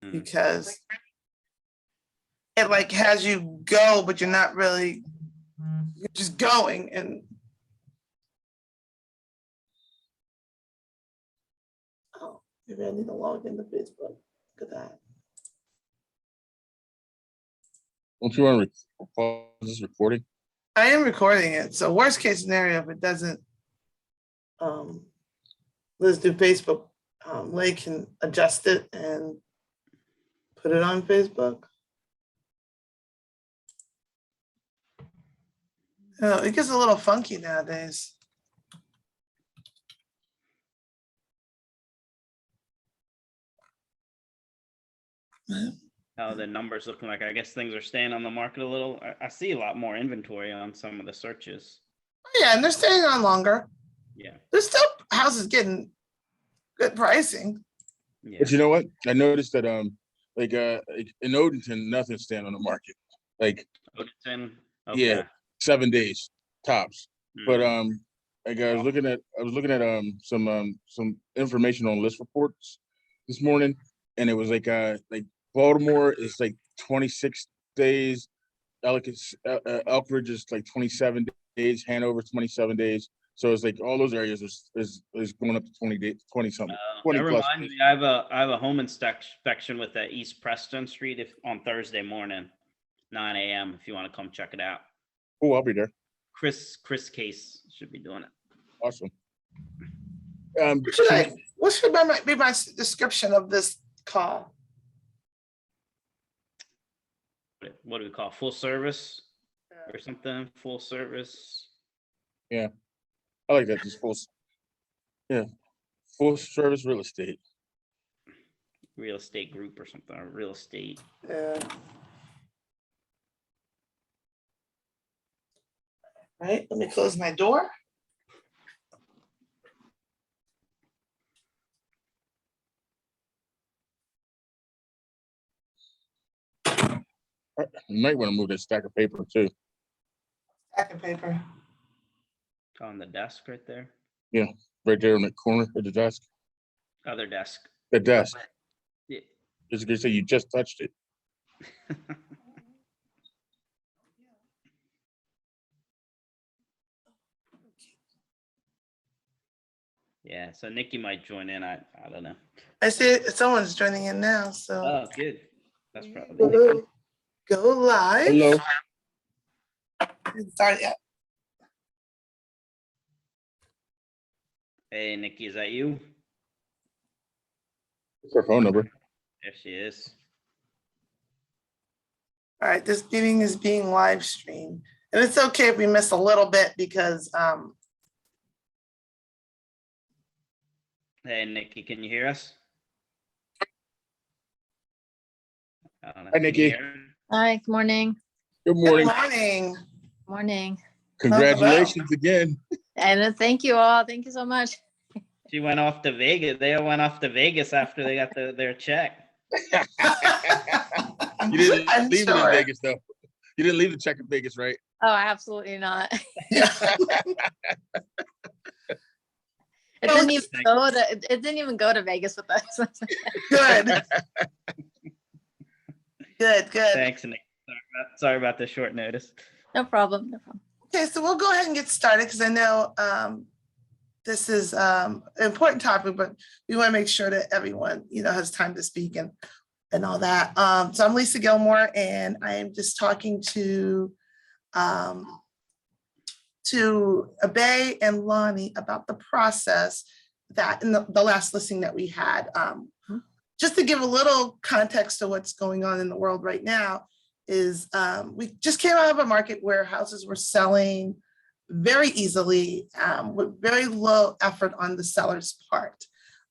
because it like has you go, but you're not really, you're just going. And oh, maybe I need to log into Facebook. Look at that. Don't you want to pause this recording? I am recording it. So worst case scenario, if it doesn't, let's do Facebook. Lay can adjust it and put it on Facebook. Oh, it gets a little funky nowadays. How the numbers looking like? I guess things are staying on the market a little. I see a lot more inventory on some of the searches. Yeah, and they're staying on longer. Yeah. There's still houses getting good pricing. Yeah. But you know what? I noticed that like in Odenton, nothing's staying on the market. Like Odenton. Okay. yeah, 7 days tops. But Mm. like I was looking at some information on list reports this morning, and it was like Baltimore is like 26 days, Elkridge is like 27 days, Hanover 27 days. So it's like all those areas is going up to 20 days, 20 something. 20 That plus reminds days. me, I have a home inspection with the East Preston Street on Thursday morning, 9 a.m. if you want to come check it out. Oh, I'll be there. Chris Case should be doing it. Awesome. What should be my description of this call? What do we call it? Full service or something? Full service. Yeah, I like that. Just full service real estate. Real estate group or something, or real estate. Yeah. All right, let me close my door. You might want to move that stack of paper too. Stack of paper. On the desk right there. Yeah, right there in the corner of the desk. Other desk. The desk. Yeah. Just gonna say you just touched it. Yeah, so Nikki might join in. I don't know. I see someone's joining in now. So Oh, good. That's probably Nikki. go live. Hello. Start yet. Hey, Nikki, is that you? What's her phone number? There she is. All right, this meeting is being live streamed. And it's okay if we miss a little bit because Hey, Nikki, can you hear us? I don't know. Hi, Can you Nikki. hear us? Hi, good morning. Good good morning. morning. Morning. Congratulations again. And thank you all. Thank you so much. She went off to Vegas. They all went off to Vegas after they got their check. You didn't I'm leave it in sure. Vegas though. You didn't leave the check in Vegas, right? Oh, absolutely not. Yeah. It didn't even go to Vegas with us. Good. Good. Thanks, Nick. Sorry about the short notice. No problem. No problem. Okay, so we'll go ahead and get started because I know this is an important topic, but we want to make sure that everyone, has time to speak and all that. So I'm Lisa Gilmore, and I am just talking to Abay and Lonnie about the process that in the last listing that we had. Just to give a little context to what's going on in the world right now is we just came out of a market where houses were selling very easily with very low effort on the seller's part.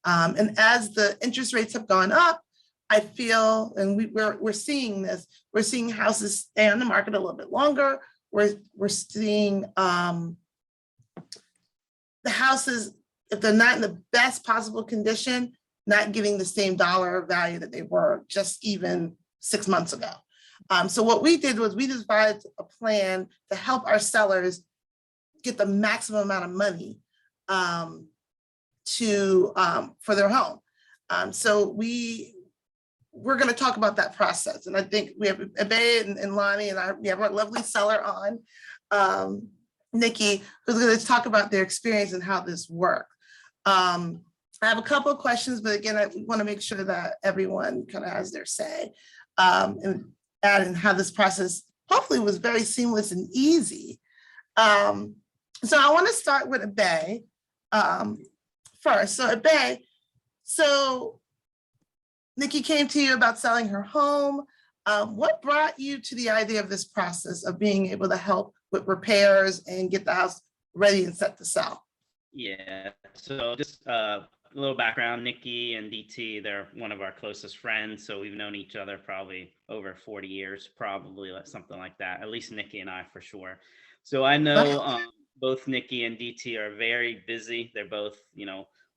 And as the interest rates have gone up, I feel, and we're seeing this, we're seeing houses stay on the market a little bit longer. We're seeing the houses, if they're not in the best possible condition, not giving the same dollar value that they were just even 6 months ago. So what we did was we devised a plan to help our sellers get the maximum amount of money for their home. So we we're going to talk about that process. And I think we have Abe and Lonnie and we have our lovely seller on, Nikki, who's going to talk about their experience and how this worked. I have a couple of questions, but again, I want to make sure that everyone kind of has their say, and add in how this process hopefully was very seamless and easy. So I want to start with Abe first. So Abe, so Nikki came to you about selling her home. What brought you to the idea of this process of being able to help with repairs and get the house ready and set to sell? Yeah, so just a little background, Nikki and DT, they're one of our closest friends. So we've known each other probably over 40 years, probably something like that, at least Nikki and I for sure. So I know both Nikki and DT are very busy. They're both,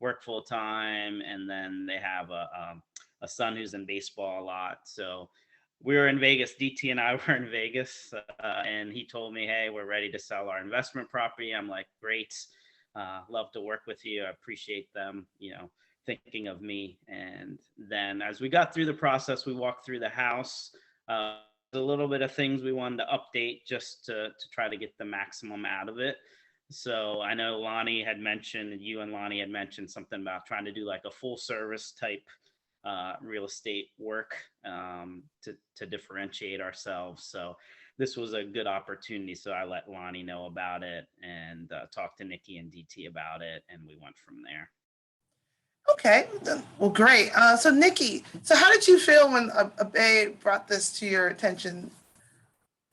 work full time, and then they have a son who's in baseball a lot. So we were in Vegas, DT and I were in Vegas, and he told me, hey, we're ready to sell our investment property. I'm like, great. Love to work with you. I appreciate them, thinking of me. And then as we got through the process, we walked through the house. A little bit of things we wanted to update just to try to get the maximum out of it. So I know Lonnie had mentioned, you and Lonnie had mentioned something about trying to do like a full service type real estate work to differentiate ourselves. So this was a good opportunity. So I let Lonnie know about it and talked to Nikki and DT about it, and we went from there. Okay, well, great. So Nikki, so how did you feel when Abe brought this to your attention?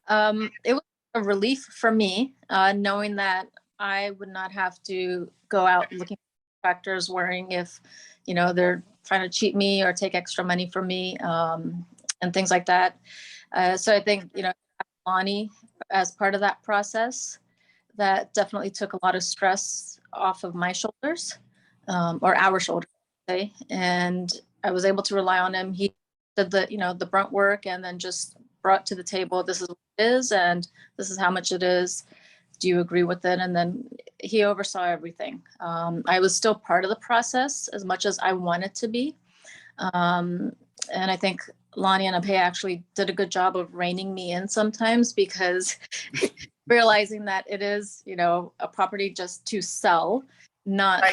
It was a relief for me, knowing that I would not have to go out looking for contractors, worrying if, they're trying to cheat me or take extra money from me, and things like that. So I think, Lonnie, as part of that process, that definitely took a lot of stress off of my shoulders, or our shoulders, say. And I was able to rely on him. He did the brunt work, and then just brought to the table, this is what it is, and this is how much it is. Do you agree with it? And then he oversaw everything. I was still part of the process as much as I wanted to be. And I think Lonnie and Abe actually did a good job of reining me in sometimes, because realizing that it is, a property just to sell, not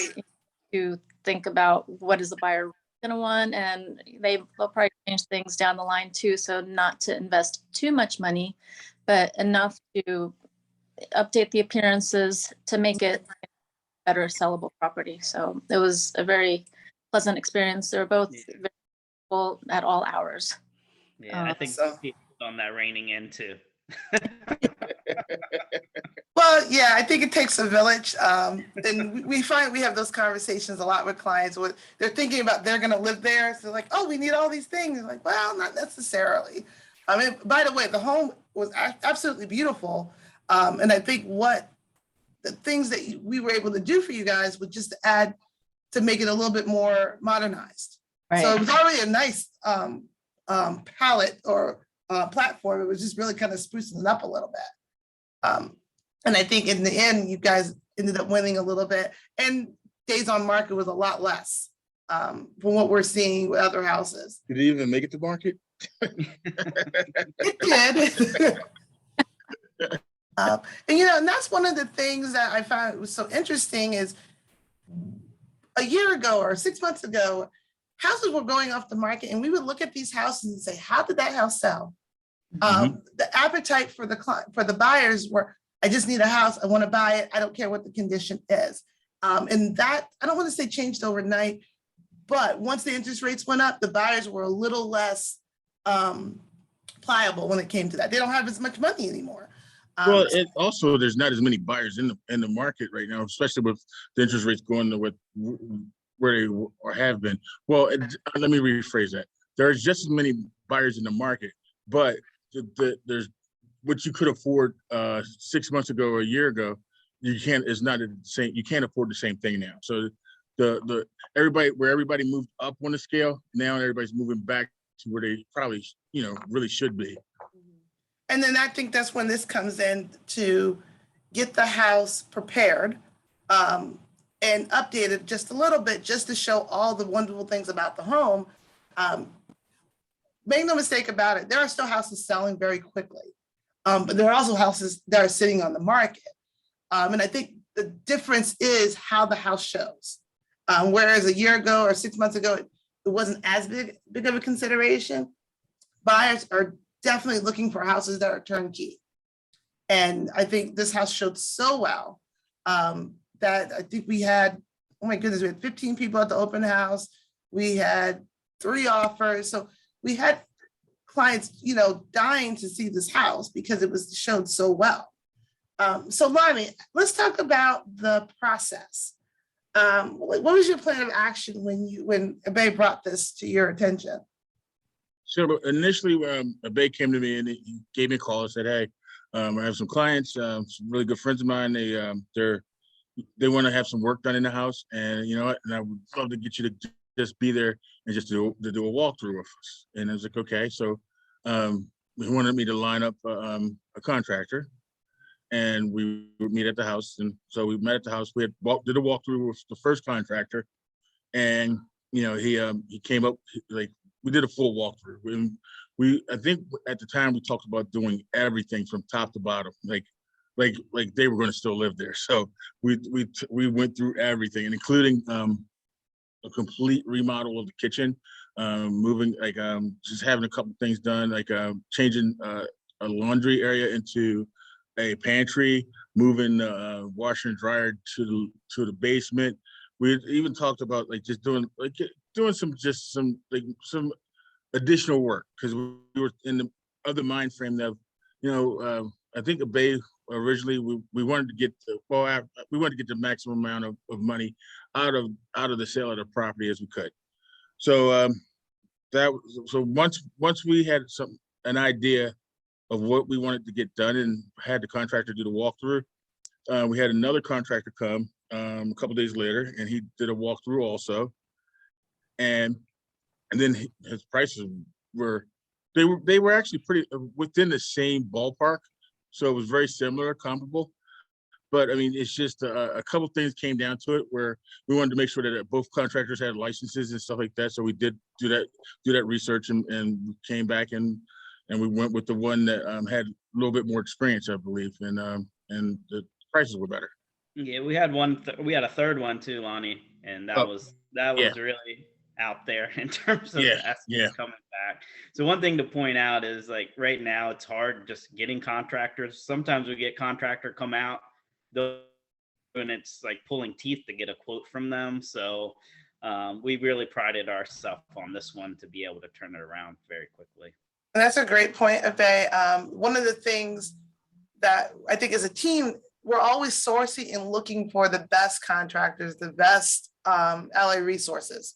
to think about what is the buyer going to want. And they'll probably change things down the line too. So not to invest too much money, but enough to update the appearances to make it better sellable property. So it was a very pleasant experience. They were both very cool at all hours. Yeah, I think people on that reining in too. Well, yeah, I think it takes a village. And we find we have those conversations a lot with clients where they're thinking about they're going to live there. So they're like, oh, we need all these things. Like, well, not necessarily. I mean, by the way, the home was absolutely beautiful. And I think the things that we were able to do for you guys was just to add to make it a little bit more modernized. Right. So it was already a nice palette or platform. It was just really kind of sprucing it up a little bit. And I think in the end, you guys ended up winning a little bit. And days on market was a lot less from what we're seeing with other houses. Did it even make it to market? It did. And that's one of the things that I found was so interesting is a year ago or 6 months ago, houses were going off the market, and we would look at these houses and say, how did that house sell? The appetite for the buyers were, I just need a house. I want to buy it. I don't care what the condition is. And that, I don't want to say changed overnight, but once the interest rates went up, the buyers were a little less pliable when it came to that. They don't have as much money anymore. Well, it also, there's not as many buyers in the market right now, especially with the interest rates going to where they or have been. Well, let me rephrase that. There's just as many buyers in the market, but there's what you could afford 6 months ago or a year ago. It's not the same. You can't afford the same thing now. So everybody moved up on the scale. Now everybody's moving back to where they probably really should be. And then I think that's when this comes in to get the house prepared and updated just a little bit, just to show all the wonderful things about the home. make no mistake about it, there are still houses selling very quickly. But there are also houses that are sitting on the market. And I think the difference is how the house shows. Whereas a year ago or 6 months ago, it wasn't as big of a consideration. Buyers are definitely looking for houses that are turnkey. And I think this house showed so well that I think we had, oh my goodness, we had 15 people at the open house. We had 3 offers. So we had clients, dying to see this house because it was showed so well. So Lonnie, let's talk about the process. What was your plan of action when Abe brought this to your attention? So initially, Abe came to me and he gave me a call and said, "Hey, I have some clients, some really good friends of mine. They want to have some work done in the house, and you know what? And I would love to get you to just be there and just do a walkthrough with us." And I was like, "Okay." So he wanted me to line up a contractor, and we would meet at the house. And so we met at the house. We did a walkthrough with the first contractor, and he came up like we did a full walkthrough. And I think at the time we talked about doing everything from top to bottom, like they were going to still live there. So we went through everything, and including a complete remodel of the kitchen, moving just having a couple things done, like changing a laundry area into a pantry, moving washer and dryer to the basement. We even talked about just doing some additional work, because we were in the other mind frame that I think a Bay originally we wanted to get the maximum amount of money out of the sale of the property as we could. So once we had an idea of what we wanted to get done and had the contractor do the walkthrough, we had another contractor come a couple days later, and he did a walkthrough also, and then his prices were actually pretty within the same ballpark, so it was very similar, comparable. But I mean, it's just a couple things came down to it where we wanted to make sure that both contractors had licenses and stuff like that. So we did do that research, and we came back and we went with the one that had a little bit more experience, I believe, and the prices were better. Yeah, we had we had a third one too, Lonnie, and that was really out there in terms of the estimates coming back. So one thing to point out is right now it's hard just getting contractors. Sometimes we get contractor come out, and it's like pulling teeth to get a quote from them. So we really prided ourselves on this one to be able to turn it around very quickly. And that's a great point, Abe. One of the things that I think as a team, we're always sourcing and looking for the best contractors, the best LA resources.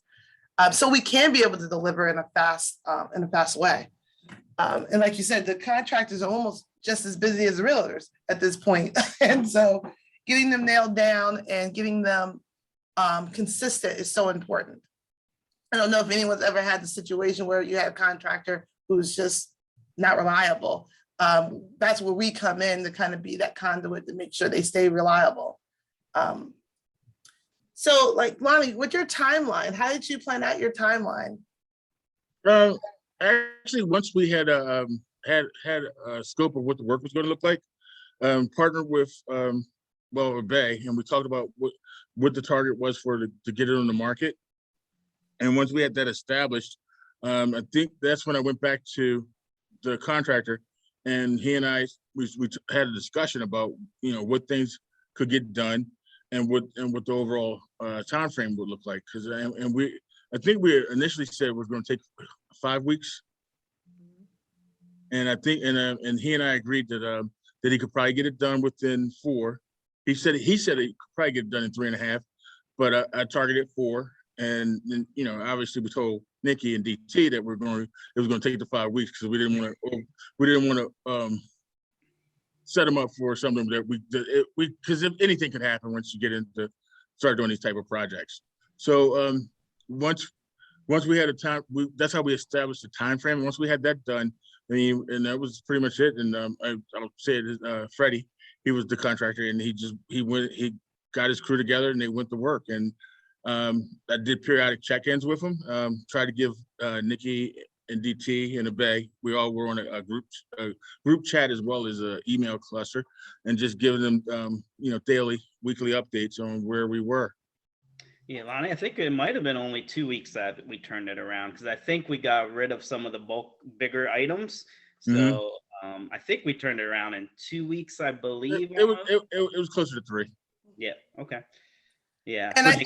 So we can be able to deliver in a fast way. And like you said, the contractors are almost just as busy as the realtors at this point. And so getting them nailed down and getting them consistent is so important. I don't know if anyone's ever had the situation where you had a contractor who's just not reliable. That's where we come in to kind of be that conduit to make sure they stay reliable. So Lonnie, what's your timeline? How did you plan out your timeline? Actually, once we had a scope of what the work was going to look like, partnered with Bay, and we talked about what the target was to get it on the market. And once we had that established, I think that's when I went back to the contractor, and he and I we had a discussion about what things could get done and what the overall time frame would look like. Because I think we initially said we're going to take 5 weeks, and I think and he and I agreed that he could probably get it done within 4. He said he could probably get it done in 3.5, but I targeted 4. And then, obviously we told Nikki and DT that it was going to take the 5 weeks, because we didn't want to set them up for something that because if anything could happen once you get into start doing these type of projects. So once we had a time, that's how we established the time frame. And once we had that done, and that was pretty much it. And I'll say it, Freddie, he was the contractor, and he got his crew together and they went to work. And I did periodic check-ins with him, tried to give Nikki and DT and the Bay, we all were on a group chat as well as a email cluster, and just giving them daily, weekly updates on where we were. Yeah, Lonnie, I think it might have been only 2 weeks that we turned it around, because I think we got rid of some of the bulk bigger items. So I think we turned it around in 2 weeks, I believe. It was closer to 3. Yeah. Okay. Yeah. And So I,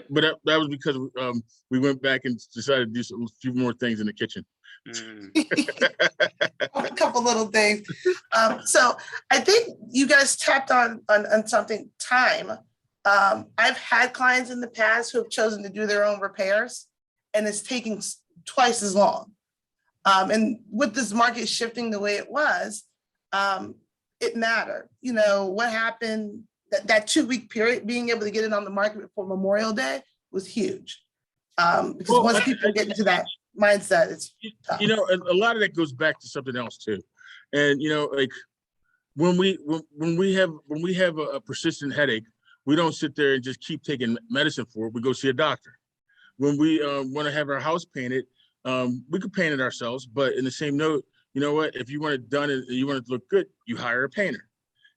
But that was because we went back and decided to do a few more things in the kitchen. a couple little things. So I think you guys tapped on something, time. I've had clients in the past who have chosen to do their own repairs, and it's taking twice as long. And with this market shifting the way it was, it mattered. You know, what happened, that 2-week period, being able to get it on the market before Memorial Day was huge. Because once people get into that mindset, it's tough. You know, a lot of that goes back to something else too. And, you know, like when we have a persistent headache, we don't sit there and just keep taking medicine for it. We go see a doctor. When we want to have our house painted, we could paint it ourselves, but in the same note, you know what, if you want it done and you want it to look good, you hire a painter.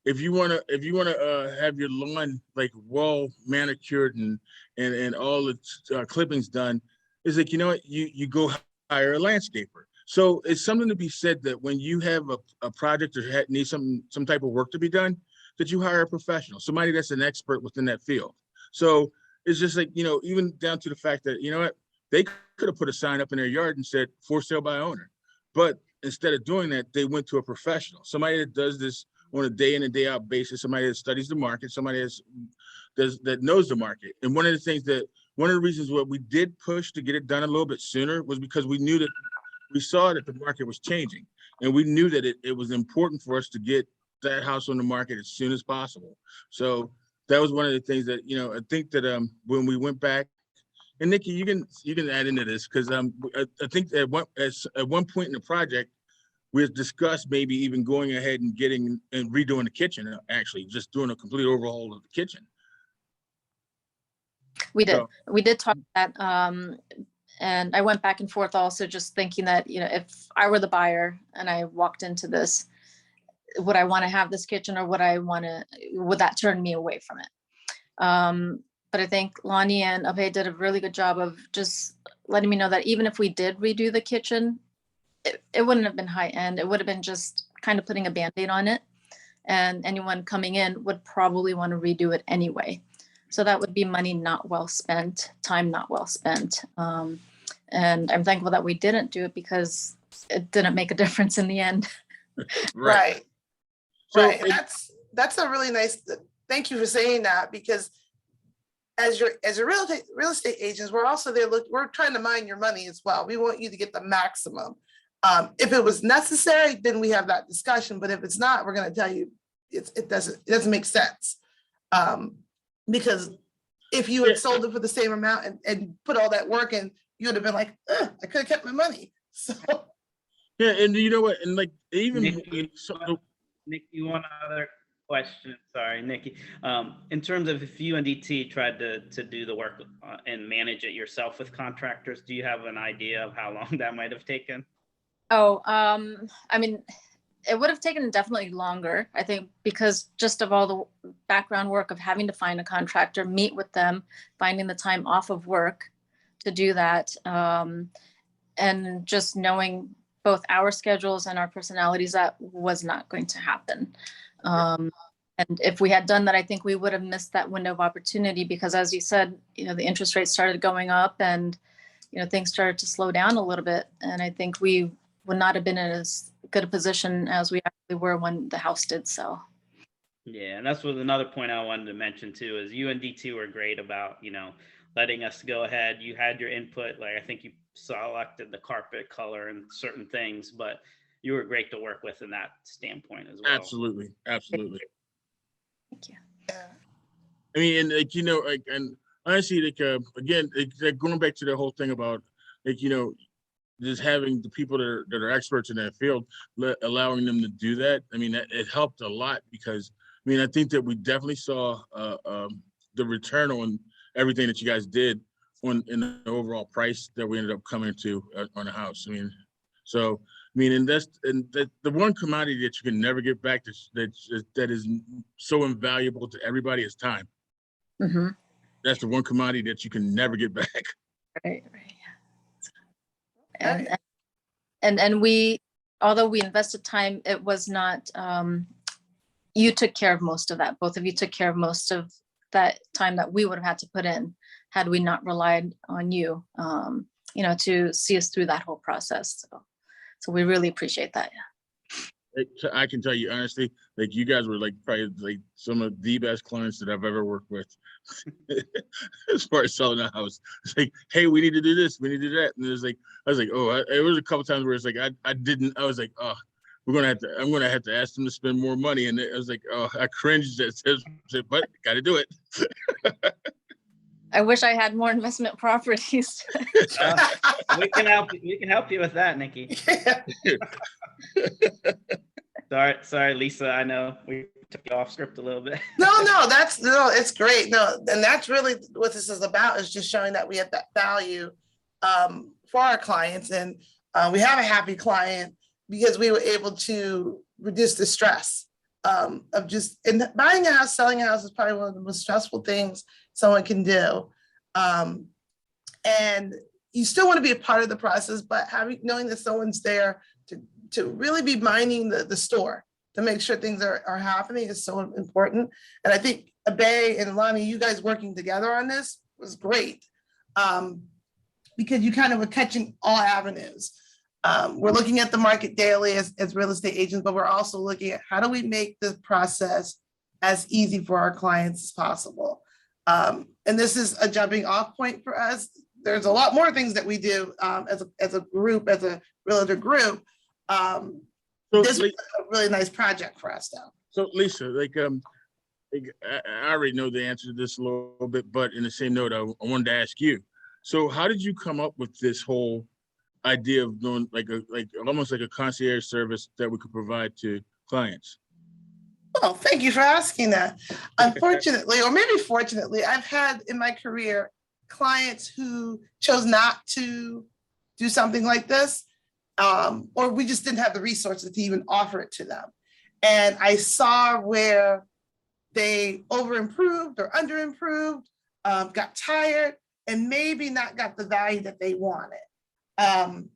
If you want to have your lawn like well manicured and all the clippings done, it's like, you know what, you go hire a landscaper. So it's something to be said that when you have a project or need some type of work to be done, that you hire a professional, somebody that's an expert within that field. So it's just like, you know, even down to the fact that, you know what, they could have put a sign up in their yard and said for sale by owner, but instead of doing that, they went to a professional, somebody that does this on a day in and day out basis, somebody that studies the market, somebody that knows the market. And one of the reasons what we did push to get it done a little bit sooner was because we saw that the market was changing, and we knew that it was important for us to get that house on the market as soon as possible. So that was one of the things that, you know, I think that when we went back, and Nikki, you can add into this, because I think at one point in the project, we had discussed maybe even going ahead and getting and redoing the kitchen, actually just doing a complete overhaul of the kitchen. We did talk about that. And I went back and forth also, just thinking that, you know, if I were the buyer and I walked into this, would I want to have this kitchen, or would that turn me away from it? But I think Lonnie and Abhay did a really good job of just letting me know that even if we did redo the kitchen, it wouldn't have been high end. It would have been just kind of putting a Band-Aid on it. And anyone coming in would probably want to redo it anyway. So that would be money not well spent, time not well spent. And I'm thankful that we didn't do it, because it didn't make a difference in the end. Right. So right. And that's a really nice, thank you for saying that, because as a real estate agents, we're also there, we're trying to mine your money as well. We want you to get the maximum. If it was necessary, then we have that discussion. But if it's not, we're going to tell you it doesn't make sense. Because if you had sold it for the same amount and put all that work in, you would have been like, I could have kept my money. So yeah, and you know what, and like even Nikki, one other question. Sorry, Nikki. In terms of if you and DT tried to do the work and manage it yourself with contractors, do you have an idea of how long that might have taken? Oh, I mean, it would have taken definitely longer, I think, because just of all the background work of having to find a contractor, meet with them, finding the time off of work to do that, and just knowing both our schedules and our personalities, that was not going to happen. And if we had done that, I think we would have missed that window of opportunity, because as you said, you know, the interest rates started going up, and, you know, things started to slow down a little bit. And I think we would not have been in as good a position as we actually were when the house did sell. Yeah, and that's what another point I wanted to mention too, is you and DT were great about, you know, letting us go ahead. You had your input, like I think you selected the carpet color and certain things, but you were great to work with in that standpoint as well. Absolutely. Thank you. yeah. I mean, and like, you know, like, and honestly, like again, like going back to the whole thing about, like, you know, just having the people that are experts in that field, allowing them to do that. I mean, it helped a lot, because I mean, I think that we definitely saw the return on everything that you guys did in the overall price that we ended up coming to on the house. I mean, so I mean, and the one commodity that you can never get back that is so invaluable to everybody is time. Mm-hmm. That's the one commodity that you can never get back. Right. And we, although we invested time, it was not, you took care of most of that. Both of you took care of most of that time that we would have had to put in had we not relied on you, to see us through that whole process. So we really appreciate that. I can tell you honestly, like you guys were like probably like some of the best clients that I've ever worked with. As far as selling a house, it's like, hey, we need to do this, we need to do that, and it was like, I was like, it was a couple times where it's like I was like, oh, I'm gonna have to ask them to spend more money, and I was like, oh, I cringed at it, but gotta do it. I wish I had more investment properties. We can help you with that, Nikki. Sorry, Lisa. I know we took you off script a little bit. No, it's great. No, and that's really what this is about, is just showing that we have that value for our clients. And we have a happy client because we were able to reduce the stress of and buying a house, selling a house is probably one of the most stressful things someone can do. And you still want to be a part of the process, but knowing that someone's there to really be minding the store to make sure things are happening is so important. And I think Abe and Lonnie, you guys working together on this was great, because you kind of were catching all avenues. We're looking at the market daily as real estate agents, but we're also looking at how do we make this process as easy for our clients as possible. And this is a jumping off point for us. There's a lot more things that we do as a group, as a realtor group. This was a really nice project for us, though. So Lisa, I already know the answer to this a little bit, but in the same note, I wanted to ask you. So how did you come up with this whole idea of doing almost like a concierge service that we could provide to clients? Well, thank you for asking that. Unfortunately, or maybe fortunately, I've had in my career clients who chose not to do something like this, or we just didn't have the resources to even offer it to them. And I saw where they over-improved or under-improved, got tired, and maybe not got the value that they wanted. And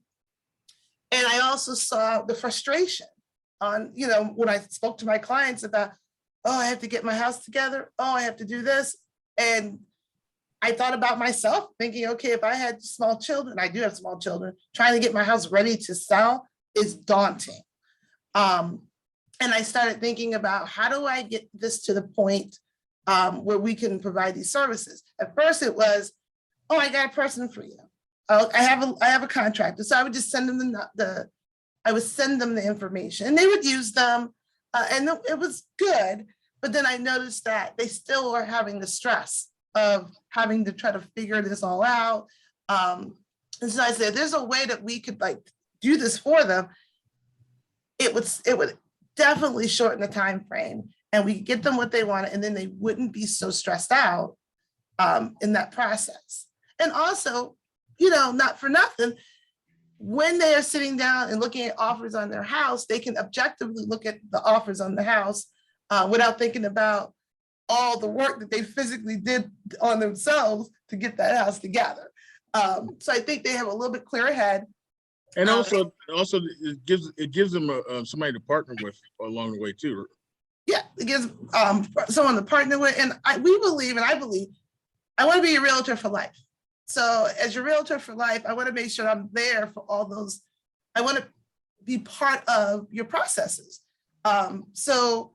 I also saw the frustration on, when I spoke to my clients about, oh, I have to get my house together. Oh, I have to do this. And I thought about myself thinking, okay, if I had small children, I do have small children, trying to get my house ready to sell is daunting. And I started thinking about how do I get this to the point where we can provide these services. At first it was, oh, I got a person for you. Oh, I have a contractor. So I would just send them the information and they would use them. And it was good. But then I noticed that they still were having the stress of having to try to figure this all out. And so I said, there's a way that we could do this for them. It would definitely shorten the time frame and we could get them what they wanted, and then they wouldn't be so stressed out in that process. And also, not for nothing, when they are sitting down and looking at offers on their house, they can objectively look at the offers on the house without thinking about all the work that they physically did on themselves to get that house together. So I think they have a little bit clearer head. And also it gives them somebody to partner with along the way too. Yeah, it gives someone to partner with. And I believe I want to be a realtor for life. So as your realtor for life, I want to make sure I'm there for all those. I want to be part of your processes. So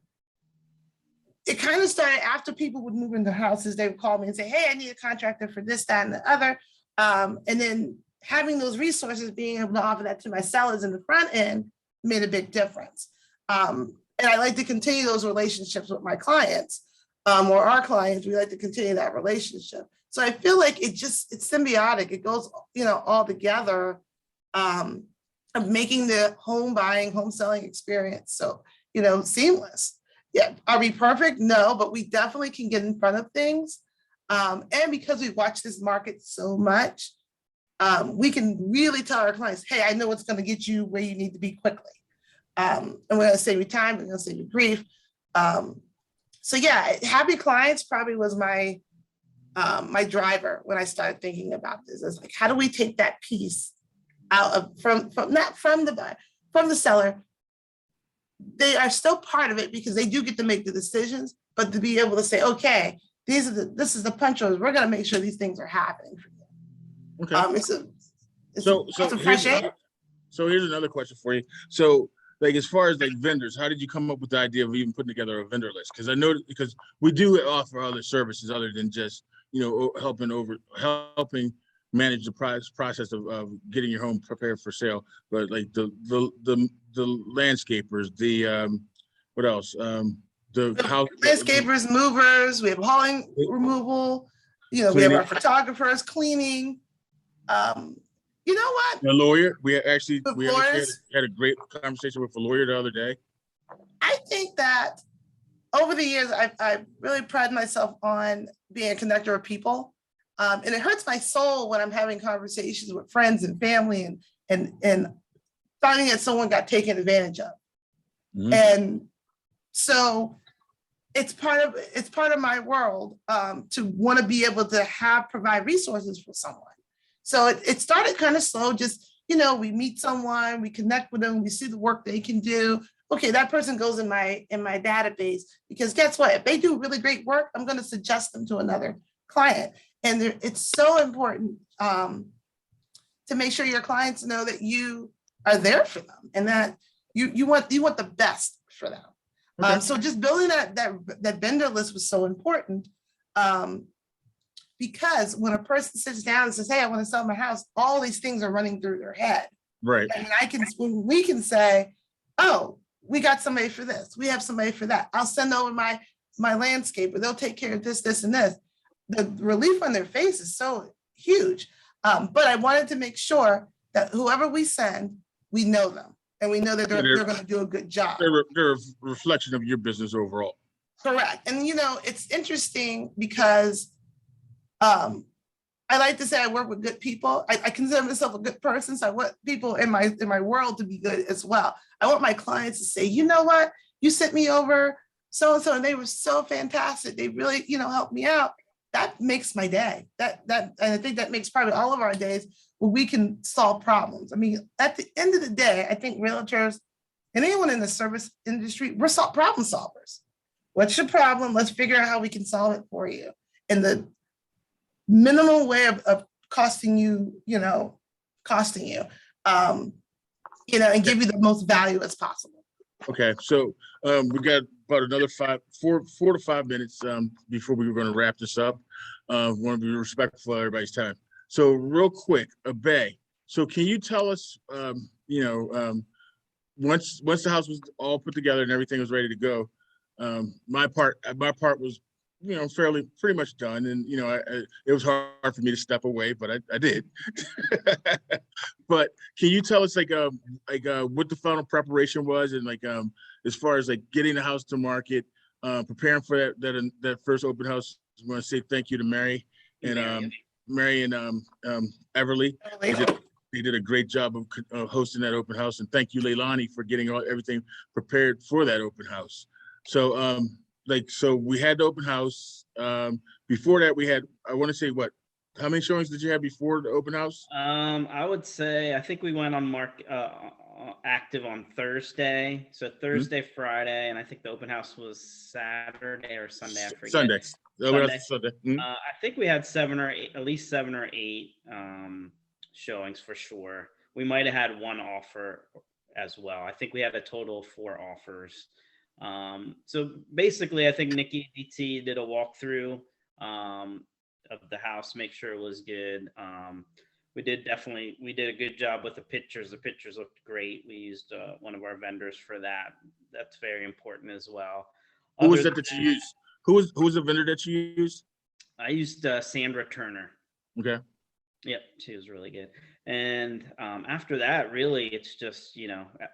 it kind of started after people would move into houses, they would call me and say, hey, I need a contractor for this, that, and the other. And then having those resources, being able to offer that to my sellers in the front end made a big difference. And I like to continue those relationships with my clients or our clients. We like to continue that relationship. So I feel like it's symbiotic. It goes, all together of making the home buying, home selling experience so, seamless. Yeah, are we perfect? No, but we definitely can get in front of things And because we watch this market so much, we can really tell our clients, hey, I know what's going to get you where you need to be quickly. And we're going to save you time, we're going to save you grief. So yeah, happy clients probably was my my driver when I started thinking about this. It's like, how do we take that piece out of from not from the buyer, from the seller? They are still part of it because they do get to make the decisions, but to be able to say, okay, this is the punch list. We're going to make sure these things are happening for you. Okay. So here's another question for you. So like, as far as like vendors, how did you come up with the idea of even putting together a vendor list? Because I know, because we do offer other services other than just, you know, helping manage the process of getting your home prepared for sale. But like the landscapers, the what else? The house landscapers, movers, we have hauling removal, you know, cleaning. We have our photographers, cleaning. You know what? The lawyer, we actually had a great conversation with a lawyer the other day. I think that over the years, I really pride myself on being a connector of people. And it hurts my soul when I'm having conversations with friends and family and finding that someone got taken advantage of. Mm-hmm. And so it's part of my world to want to be able to provide resources for someone. So it started kind of slow, just, you know, we meet someone, we connect with them, we see the work they can do. Okay, that person goes in my database, because guess what? If they do really great work, I'm going to suggest them to another client. And it's so important to make sure your clients know that you are there for them and that you want the best for them. Okay. So just building that vendor list was so important. Because when a person sits down and says, hey, I want to sell my house, all these things are running through their head. Right. And we can say, oh, we got somebody for this. We have somebody for that. I'll send over my landscaper. They'll take care of this, this, and this. The relief on their face is so huge. But I wanted to make sure that whoever we send, we know them. And we know that they're going to do a good job. They're a reflection of your business overall. Correct. And, you know, it's interesting because I like to say I work with good people. I consider myself a good person, so I want people in my world to be good as well. I want my clients to say, you know what, you sent me over so and so, and they were so fantastic. They really, you know, helped me out. That makes my day. And I think that makes probably all of our days where we can solve problems. I mean, at the end of the day, I think realtors and anyone in the service industry, we're problem solvers. What's your problem? Let's figure out how we can solve it for you. And the minimal way of costing you, and give you the most value as possible. Okay, so we got about another 4 to 5 minutes before we were going to wrap this up. Want to be respectful of everybody's time. So real quick, Abay, so can you tell us, once the house was all put together and everything was ready to go, my part was, pretty much done. And, it was hard for me to step away, but I did. But can you tell us what the final preparation was, and as far as getting the house to market, preparing for that first open house? I want to say thank you to Mary and Everly. They did a great job of hosting that open house, and thank you, Leilani, for getting everything prepared for that open house. So so we had the open house. Before that, we had, I want to say, how many showings did you have before the open house? I would say, I think we went on active on Thursday. So Thursday, Friday, and I think the open house was Saturday or Sunday. I forget. Sunday. Sunday. Mm-hmm. I think we had at least seven or eight showings for sure. We might have had one offer as well. I think we had a total of 4 offers. So basically, I think Nikki DT did a walkthrough of the house, make sure it was good. We did a good job with the pictures. The pictures looked great. We used one of our vendors for that. That's very important as well. Who was that you used? Who was the vendor that you used? I used Sandra Turner. Okay. Yep, she was really good. And after that, really, it's just,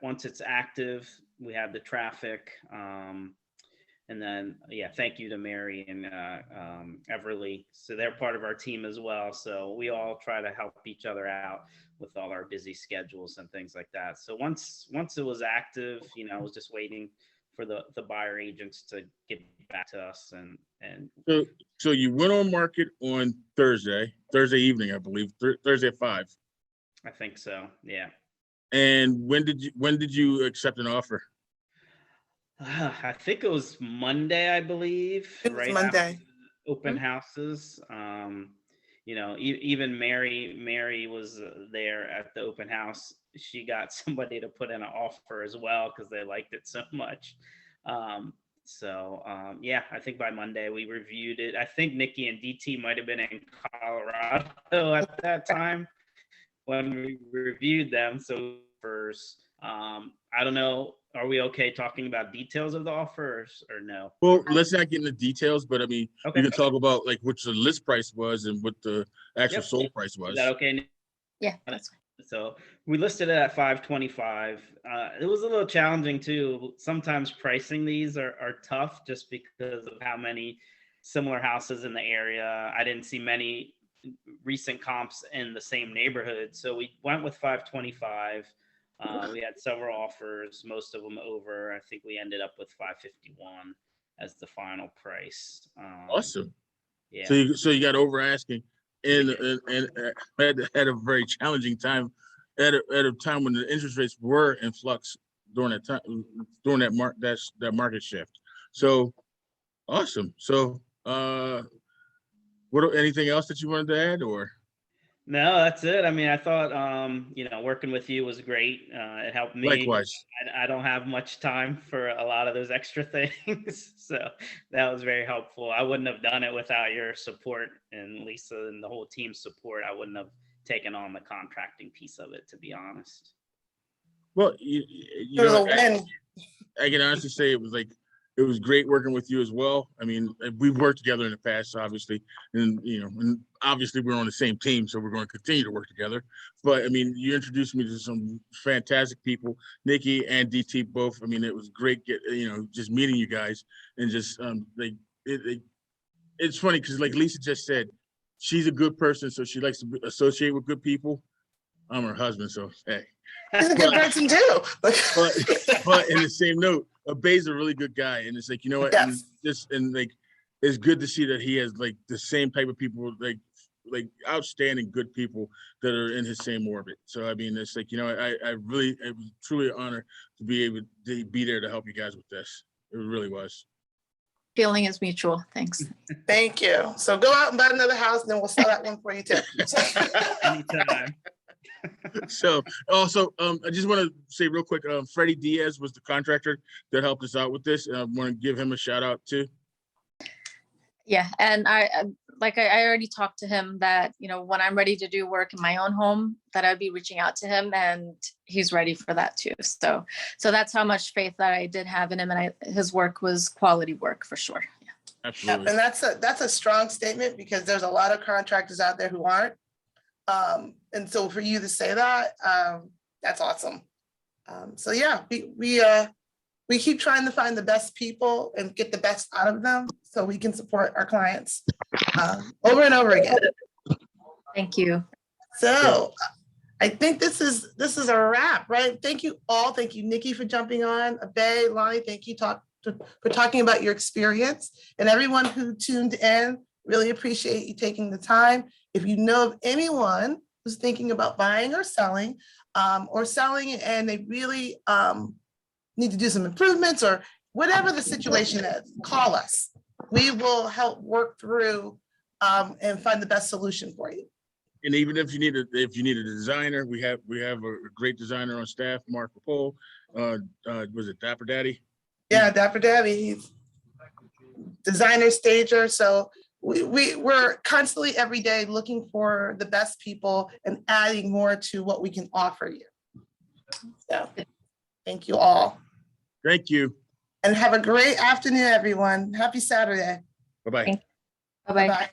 once it's active, we have the traffic. And And then, yeah, thank you to Mary and Everly. So they're part of our team as well. So we all try to help each other out with all our busy schedules and things like that. So once it was active, I was just waiting for the buyer agents to get back to us. And So you went on market on Thursday evening, I believe, Thursday at 5. I think so. Yeah. And when did you accept an offer? I think it was Monday, I believe, It was right Monday. after the open houses. Even Mary was there at the open house. She got somebody to put in an offer as well because they liked it so much. Yeah, I think by Monday we reviewed it. I think Nikki and DT might have been in Colorado at that time when we reviewed them. So first, I don't know. Are we okay talking about details of the offers or no? Well, let's not get into details, but I mean, Okay. you can talk about like what the list price was and what the actual Yep. sold price Is was. that okay? Yeah, that's fine. So we listed it at 525. It was a little challenging too. Sometimes pricing these are tough just because of how many similar houses in the area. I didn't see many recent comps in the same neighborhood. So we went with 525. We had several offers, most of them over. I think we ended up with 551 as the final price. Awesome. Yeah. So you got over asking, and had a very challenging time at a time when the interest rates were in flux during that time, during that market shift. So awesome. So anything else that you wanted to add, or? No, that's it. I mean, I thought, working with you was great. It helped me. Likewise. I don't have much time for a lot of those extra things. So that was very helpful. I wouldn't have done it without your support and Lisa and the whole team's support. I wouldn't have taken on the contracting piece of it, to be honest. Well, It was a win. I can honestly say it was great working with you as well. I mean, we've worked together in the past, obviously, and obviously we're on the same team, so we're going to continue to work together. But I mean, you introduced me to some fantastic people, Nikki and DT both. I mean, it was great, just meeting you guys and just it's funny because like Lisa just said, she's a good person, so she likes to associate with good people. I'm her husband, so hey. He's a good person too. but in the same note, Bay's a really good guy, and it's like, you know what, Yes. and it's good to see that he has like the same type of people, like outstanding good people that are in his same orbit. So I mean, it's like, it was truly an honor to be able to be there to help you guys with this. It really was. Feeling is mutual. Thanks. Thank you. So go out and buy another house, and then we'll sell that one for you too. Anytime. So also, I just want to say real quick, Freddie Diaz was the contractor that helped us out with this, and I want to give him a shout out too. Yeah, and I already talked to him that, when I'm ready to do work in my own home, that I'd be reaching out to him, and he's ready for that too. So that's how much faith that I did have in him, and his work was quality work for sure. Yeah. Absolutely. And that's a strong statement, because there's a lot of contractors out there who aren't. And so for you to say that, that's awesome. So yeah, we keep trying to find the best people and get the best out of them so we can support our clients over and over again. Thank you. So I think this is a wrap, right? Thank you all. Thank you, Nikki, for jumping on. Bay, Lonnie, thank you for talking about your experience. And everyone who tuned in, really appreciate you taking the time. If you know of anyone who's thinking about buying or selling and they really need to do some improvements or whatever the situation is, call us. We will help work through and find the best solution for you. And even if you need a designer, we have a great designer on staff, Mark Rapole. Was it Dapper Daddy? Yeah, Dapper Daddy. He's designer, stager. So we're constantly every day looking for the best people and adding more to what we can offer you. So thank you all. Thank you. And have a great afternoon, everyone. Happy Saturday. Bye-bye. Bye-bye. Bye-bye.